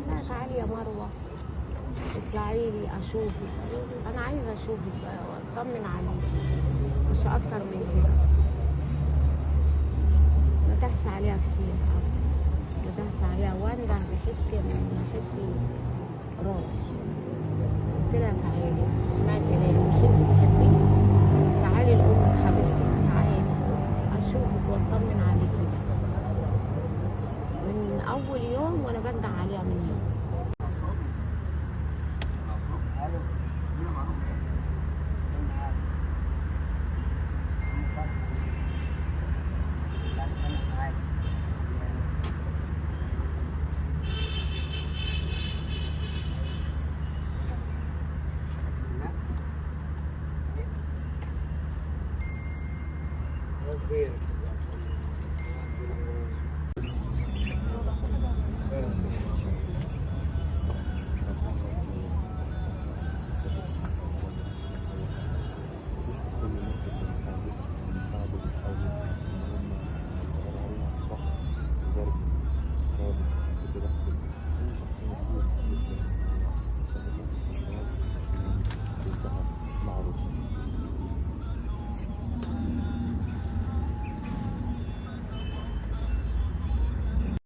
لا تعالي يا مروه، اطلعي لي اشوفك. انا عايزه اشوفك بقى واطمن عليكي، مش اكتر من كده. ما تحس عليها كتير، ما تحس عليها وانده بحس رعب. قلت لها تعالي، اسمعي كلامي، مش انت بتحبيني؟ تعالي لامك حبيبتي، تعالي اشوفك واطمن عليكي. بس من اول يوم وانا بندع عليها من يوم. خير.